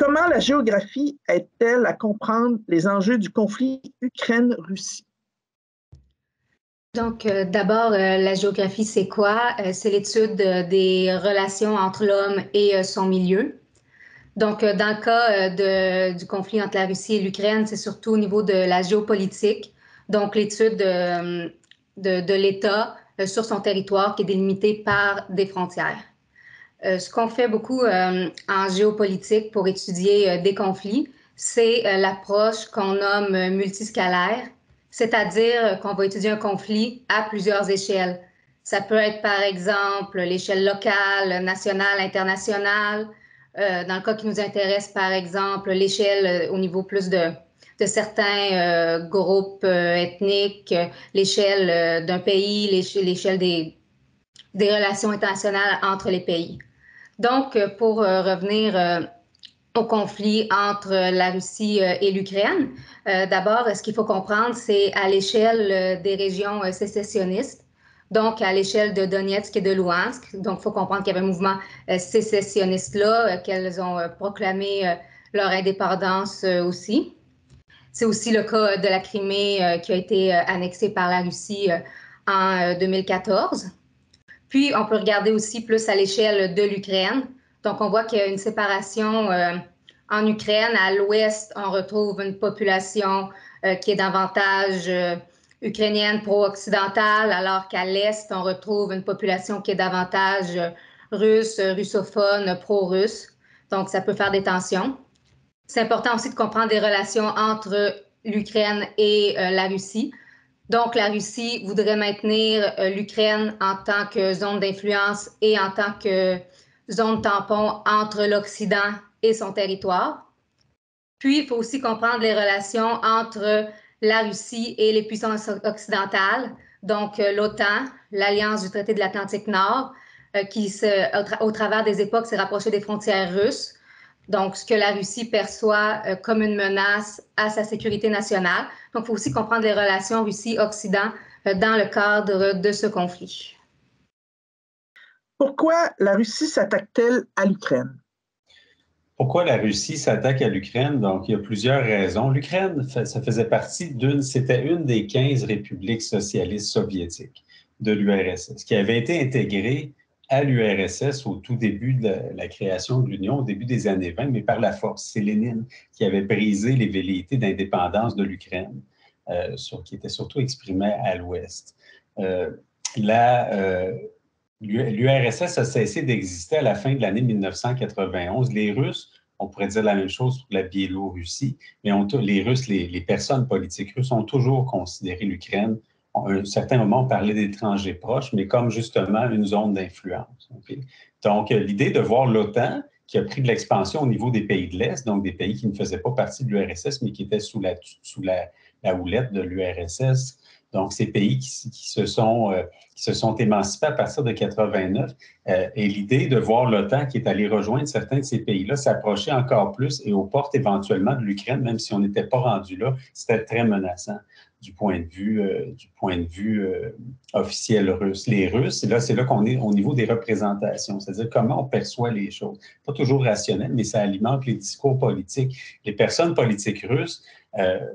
Comment la géographie aide-t-elle à comprendre les enjeux du conflit Ukraine-Russie? Donc, d'abord, la géographie, c'est quoi? C'est l'étude des relations entre l'homme et son milieu. Donc, dans le cas du conflit entre la Russie et l'Ukraine, c'est surtout au niveau de la géopolitique, donc l'étude de l'État sur son territoire qui est délimité par des frontières. Ce qu'on fait beaucoup en géopolitique pour étudier des conflits, c'est l'approche qu'on nomme multiscalaire, c'est-à-dire qu'on va étudier un conflit à plusieurs échelles. Ça peut être, par exemple, l'échelle locale, nationale, internationale. Dans le cas qui nous intéresse, par exemple, l'échelle au niveau plus de certains groupes ethniques, l'échelle d'un pays, l'échelle des relations internationales entre les pays. Donc, pour revenir au conflit entre la Russie et l'Ukraine, d'abord, ce qu'il faut comprendre, c'est à l'échelle des régions sécessionnistes, donc à l'échelle de Donetsk et de Louhansk. Donc, il faut comprendre qu'il y avait un mouvement sécessionniste là, qu'elles ont proclamé leur indépendance aussi. C'est aussi le cas de la Crimée qui a été annexée par la Russie en 2014. Puis, on peut regarder aussi plus à l'échelle de l'Ukraine. Donc, on voit qu'il y a une séparation en Ukraine. À l'ouest, on retrouve une population qui est davantage ukrainienne pro-occidentale, alors qu'à l'est, on retrouve une population qui est davantage russe, russophone, pro-russe. Donc, ça peut faire des tensions. C'est important aussi de comprendre les relations entre l'Ukraine et la Russie. Donc, la Russie voudrait maintenir l'Ukraine en tant que zone d'influence et en tant que zone tampon entre l'Occident et son territoire. Puis, il faut aussi comprendre les relations entre la Russie et les puissances occidentales, donc l'OTAN, l'Alliance du traité de l'Atlantique Nord, qui, au travers des époques, s'est rapprochée des frontières russes. Donc, ce que la Russie perçoit comme une menace à sa sécurité nationale. Donc, il faut aussi comprendre les relations Russie-Occident dans le cadre de ce conflit. Pourquoi la Russie s'attaque-t-elle à l'Ukraine? Pourquoi la Russie s'attaque à l'Ukraine? Donc, il y a plusieurs raisons. L'Ukraine, ça faisait partie c'était une des 15 républiques socialistes soviétiques de l'URSS, qui avait été intégrée à l'URSS au tout début de la création de l'Union, au début des années 20, mais par la force. C'est Lénine qui avait brisé les velléités d'indépendance de l'Ukraine, qui étaient surtout exprimées à l'Ouest. L'URSS a cessé d'exister à la fin de l'année 1991. Les Russes, on pourrait dire la même chose pour la Biélorussie, mais les Russes, les personnes politiques russes ont toujours considéré l'Ukraine. À un certain moment, on parlait d'étrangers proches, mais comme justement une zone d'influence. Okay? Donc, l'idée de voir l'OTAN, qui a pris de l'expansion au niveau des pays de l'Est, donc des pays qui ne faisaient pas partie de l'URSS, mais qui étaient sous la houlette de l'URSS. Donc, ces pays qui se sont émancipés à partir de 89, et l'idée de voir l'OTAN qui est allé rejoindre certains de ces pays-là s'approcher encore plus et aux portes éventuellement de l'Ukraine, même si on n'était pas rendu là, c'était très menaçant du point de vue officiel russe. Les Russes, et là, c'est là qu'on est au niveau des représentations, c'est-à-dire comment on perçoit les choses. Pas toujours rationnel, mais ça alimente les discours politiques. Les personnes politiques russes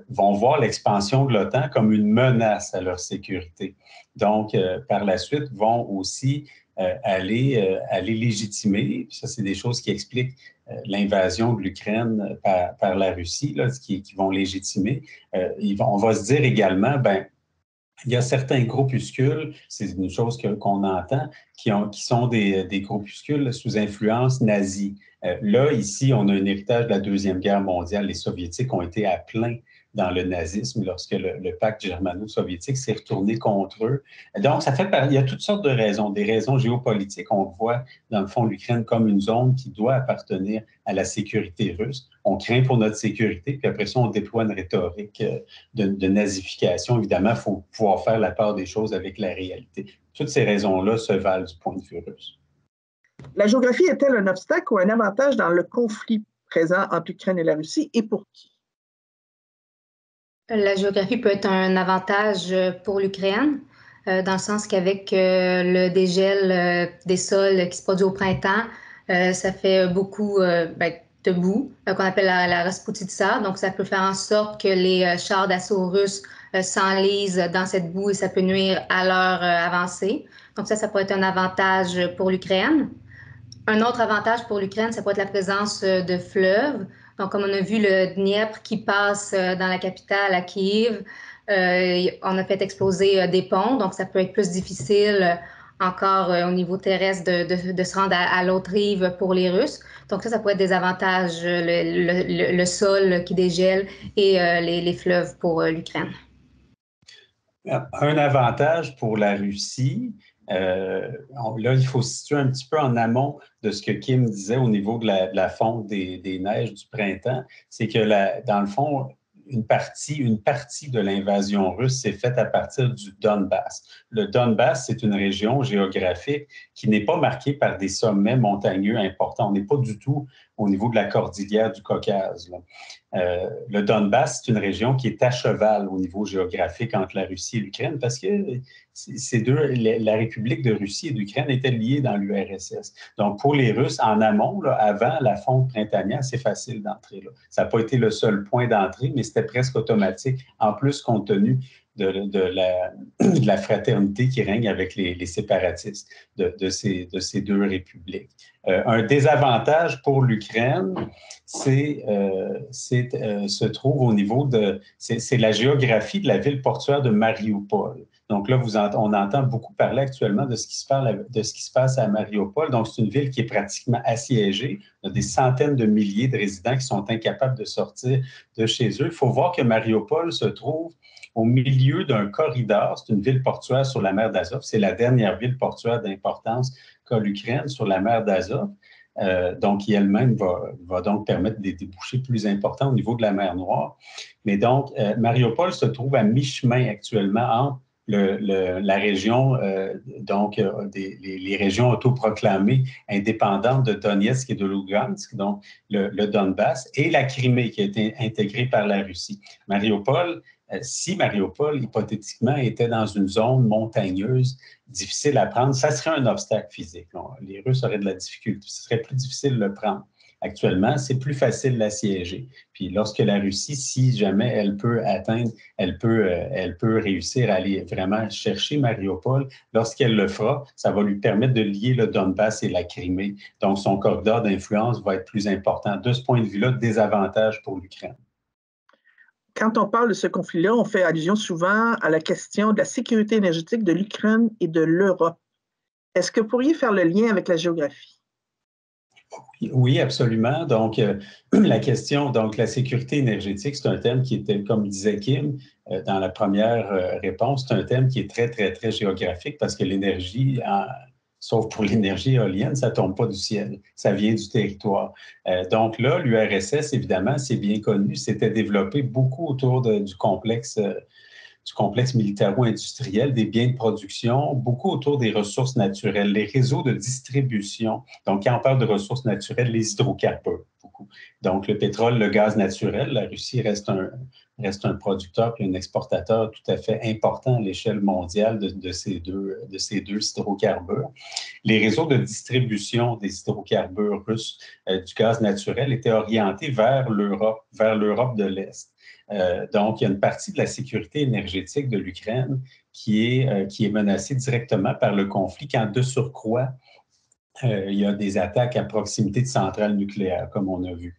vont voir l'expansion de l'OTAN comme une menace à leur sécurité. Donc, par la suite, vont aussi aller légitimer, ça c'est des choses qui expliquent l'invasion de l'Ukraine par la Russie, là, qui vont légitimer. On va se dire également, il y a certains groupuscules, c'est une chose qu'on entend, qui sont des groupuscules sous influence nazie. Là, ici, on a un héritage de la Deuxième Guerre mondiale. Les Soviétiques ont été à plein dans le nazisme lorsque le pacte germano-soviétique s'est retourné contre eux. Donc, il y a toutes sortes de raisons, des raisons géopolitiques. On voit, dans le fond, l'Ukraine comme une zone qui doit appartenir à la sécurité russe. On craint pour notre sécurité, puis après ça, on déploie une rhétorique de nazification. Évidemment, il faut pouvoir faire la part des choses avec la réalité. Toutes ces raisons-là se valent du point de vue russe. La géographie est-elle un obstacle ou un avantage dans le conflit présent entre l'Ukraine et la Russie et pour qui? La géographie peut être un avantage pour l'Ukraine, dans le sens qu'avec le dégel des sols qui se produit au printemps, ça fait beaucoup, de boue qu'on appelle la Rasputitsa. Donc, ça peut faire en sorte que les chars d'assaut russes s'enlisent dans cette boue et ça peut nuire à leur avancée. Donc, ça peut être un avantage pour l'Ukraine. Un autre avantage pour l'Ukraine, ça peut être la présence de fleuves. Donc, comme on a vu le Dniepr qui passe dans la capitale, à Kiev, on a fait exploser des ponts, donc ça peut être plus difficile encore au niveau terrestre de se rendre à l'autre rive pour les Russes. Donc ça peut être des avantages, le sol qui dégèle et les fleuves pour l'Ukraine. Un avantage pour la Russie, là, il faut se situer un petit peu en amont de ce que Kim disait au niveau de la fonte des neiges du printemps, c'est que dans le fond, une partie de l'invasion russe s'est faite à partir du Donbass. Le Donbass, c'est une région géographique qui n'est pas marquée par des sommets montagneux importants. On n'est pas du tout au niveau de la cordillère du Caucase. Le Donbass, c'est une région qui est à cheval au niveau géographique entre la Russie et l'Ukraine parce que la République de Russie et d'Ukraine étaient liées dans l'URSS. Donc, pour les Russes, en amont, là, avant la fonte printanière, c'est facile d'entrer. Ça n'a pas été le seul point d'entrée, mais c'était presque automatique, en plus compte tenu de la fraternité qui règne avec les séparatistes de ces deux républiques. Un désavantage pour l'Ukraine, se trouve au niveau c'est la géographie de la ville portuaire de Mariupol. Donc là, on entend beaucoup parler actuellement de ce qui se passe à Mariupol. Donc, c'est une ville qui est pratiquement assiégée. Il y a des centaines de milliers de résidents qui sont incapables de sortir de chez eux. Il faut voir que Mariupol se trouve au milieu d'un corridor. C'est une ville portuaire sur la mer d'Azov. C'est la dernière ville portuaire d'importance qu'a l'Ukraine sur la mer d'Azov. Donc, qui elle-même va donc permettre des débouchés plus importants au niveau de la mer Noire. Mais donc, Mariupol se trouve à mi-chemin actuellement entre la région, les régions autoproclamées indépendantes de Donetsk et de Lugansk, donc le Donbass, et la Crimée qui a été intégrée par la Russie. Si Mariupol, hypothétiquement, était dans une zone montagneuse, difficile à prendre, ça serait un obstacle physique. Les Russes auraient de la difficulté, ce serait plus difficile de le prendre. Actuellement, c'est plus facile d'assiéger. Puis lorsque la Russie, si jamais elle peut atteindre, elle peut réussir à aller vraiment chercher Mariupol, lorsqu'elle le fera, ça va lui permettre de lier le Donbass et la Crimée. Donc, son corridor d'influence va être plus important. De ce point de vue-là, désavantage pour l'Ukraine. Quand on parle de ce conflit-là, on fait allusion souvent à la question de la sécurité énergétique de l'Ukraine et de l'Europe. Est-ce que vous pourriez faire le lien avec la géographie? Oui, absolument. Donc, la question, donc la sécurité énergétique, c'est un thème qui était, comme disait Kim dans la première réponse, c'est un thème qui est très, très, très géographique parce que l'énergie, sauf pour l'énergie éolienne, ça ne tombe pas du ciel, ça vient du territoire. Donc là, l'URSS, évidemment, c'est bien connu, s'était développé beaucoup autour du complexe militaro-industriel, des biens de production, beaucoup autour des ressources naturelles, les réseaux de distribution. Donc, quand on parle de ressources naturelles, les hydrocarbures, beaucoup. Donc, le pétrole, le gaz naturel, la Russie reste un producteur et un exportateur tout à fait important à l'échelle mondiale de ces deux hydrocarbures. Les réseaux de distribution des hydrocarbures russes, du gaz naturel, étaient orientés vers l'Europe de l'Est. Donc, il y a une partie de la sécurité énergétique de l'Ukraine qui est menacée directement par le conflit, quand de surcroît, il y a des attaques à proximité de centrales nucléaires, comme on a vu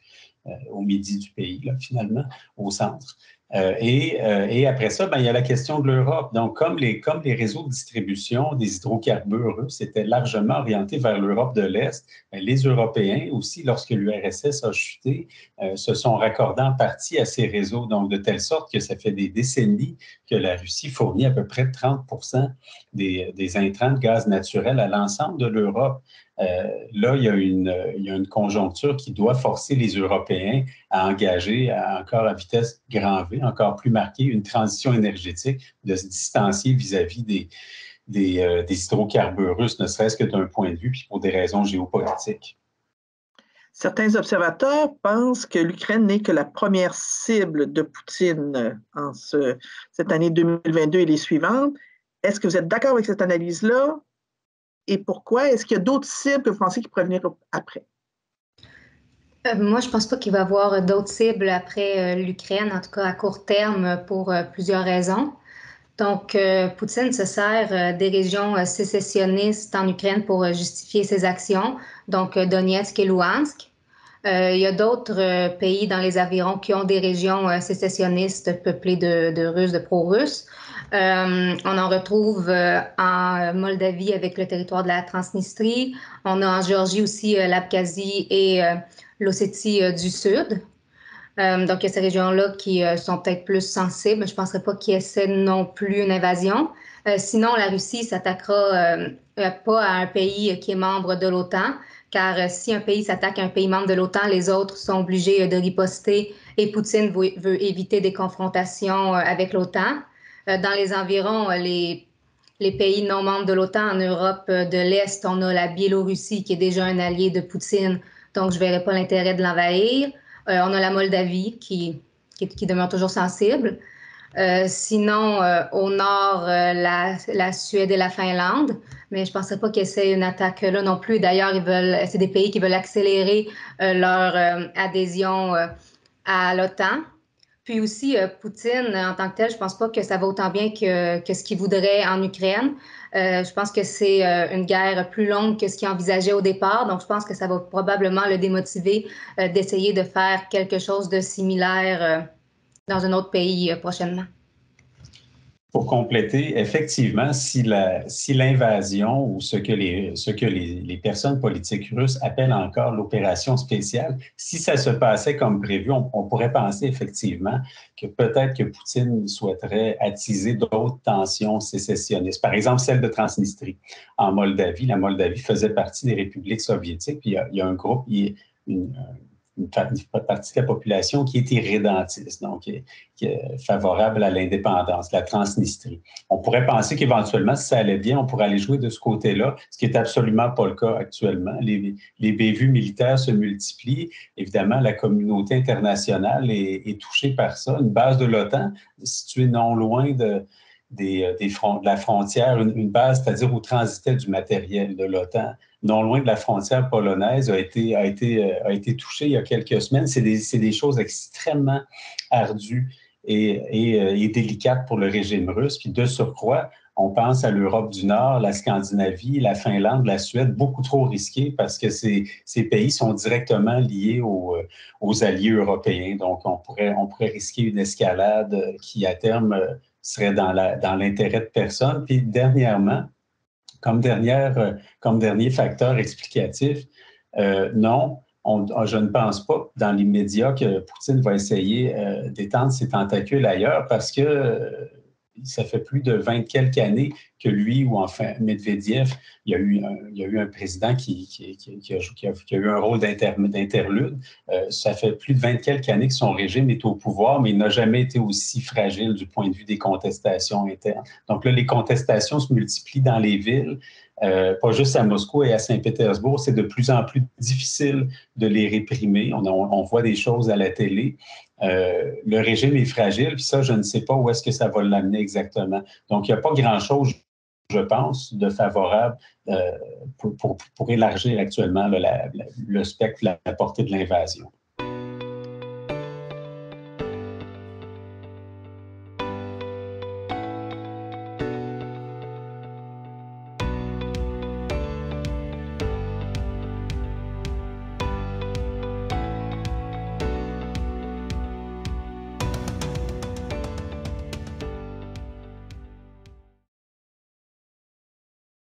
au midi du pays, là, finalement, au centre. Et après ça, il y a la question de l'Europe. Donc, comme les réseaux de distribution des hydrocarbures russes étaient largement orientés vers l'Europe de l'Est, les Européens aussi, lorsque l'URSS a chuté, se sont raccordés en partie à ces réseaux. Donc, de telle sorte que ça fait des décennies que la Russie fournit à peu près 30% des intrants de gaz naturel à l'ensemble de l'Europe. Là, il y a une conjoncture qui doit forcer les Européens à engager encore à vitesse grand V, encore plus marquée, une transition énergétique, de se distancier vis-à-vis des hydrocarbures russes, ne serait-ce que d'un point de vue, puis pour des raisons géopolitiques. Certains observateurs pensent que l'Ukraine n'est que la première cible de Poutine en cette année 2022 et les suivantes. Est-ce que vous êtes d'accord avec cette analyse-là? Et pourquoi? Est-ce qu'il y a d'autres cibles que vous pensez qui pourraient venir après? Moi, je pense pas qu'il va y avoir d'autres cibles après l'Ukraine, en tout cas à court terme, pour plusieurs raisons. Donc, Poutine se sert des régions sécessionnistes en Ukraine pour justifier ses actions, donc Donetsk et Louhansk. Il y a d'autres pays dans les environs qui ont des régions sécessionnistes peuplées de Russes, de pro-russes. On en retrouve en Moldavie avec le territoire de la Transnistrie. On a en Géorgie aussi l'Abkhazie et l'Ossétie du Sud. Donc, il y a ces régions-là qui sont peut-être plus sensibles. Je ne penserais pas qu'ils essaient non plus une invasion. Sinon, la Russie s'attaquera pas à un pays qui est membre de l'OTAN, car si un pays s'attaque à un pays membre de l'OTAN, les autres sont obligés de riposter et Poutine veut éviter des confrontations avec l'OTAN. Dans les environs, les pays non membres de l'OTAN en Europe de l'Est, on a la Biélorussie qui est déjà un allié de Poutine, donc je ne verrais pas l'intérêt de l'envahir. On a la Moldavie qui demeure toujours sensible. Sinon, au nord, la Suède et la Finlande, mais je ne penserais pas qu'ils essaient une attaque là non plus. D'ailleurs, c'est des pays qui veulent accélérer leur adhésion à l'OTAN. Puis aussi, Poutine, en tant que tel, je ne pense pas que ça va autant bien que ce qu'il voudrait en Ukraine. Je pense que c'est une guerre plus longue que ce qu'il envisageait au départ. Donc, je pense que ça va probablement le démotiver d'essayer de faire quelque chose de similaire dans un autre pays prochainement. Pour compléter, effectivement, si l'invasion ou ce que les personnes politiques russes appellent encore l'opération spéciale, si ça se passait comme prévu, on pourrait penser effectivement que peut-être que Poutine souhaiterait attiser d'autres tensions sécessionnistes. Par exemple, celle de Transnistrie en Moldavie. La Moldavie faisait partie des républiques soviétiques, puis il y a un groupe, une partie de la population qui est irrédentiste, donc qui est favorable à l'indépendance, la Transnistrie. On pourrait penser qu'éventuellement, si ça allait bien, on pourrait aller jouer de ce côté-là, ce qui n'est absolument pas le cas actuellement. Les bévues militaires se multiplient. Évidemment, la communauté internationale est touchée par ça. Une base de l'OTAN située non loin de la frontière, une base, c'est-à-dire où transitait du matériel de l'OTAN, non loin de la frontière polonaise, a été touchée il y a quelques semaines. C'est des choses extrêmement ardues et délicates pour le régime russe. Puis de surcroît, on pense à l'Europe du Nord, la Scandinavie, la Finlande, la Suède, beaucoup trop risqués parce que ces pays sont directement liés aux alliés européens. Donc, on pourrait risquer une escalade qui, à terme, serait dans l'intérêt de personne. Puis, dernièrement, comme dernier facteur explicatif, non, je ne pense pas dans l'immédiat que Poutine va essayer d'étendre ses tentacules ailleurs parce que ça fait plus de 20 quelques années que lui ou enfin Medvedev, il y a eu un président qui a eu un rôle d'interlude. Ça fait plus de 20 quelques années que son régime est au pouvoir, mais il n'a jamais été aussi fragile du point de vue des contestations internes. Donc là, les contestations se multiplient dans les villes. Pas juste à Moscou et à Saint-Pétersbourg, c'est de plus en plus difficile de les réprimer. On voit des choses à la télé. Le régime est fragile, puis ça, je ne sais pas où est-ce que ça va l'amener exactement. Donc, il n'y a pas grand-chose, je pense, de favorable pour élargir actuellement le spectre, la portée de l'invasion.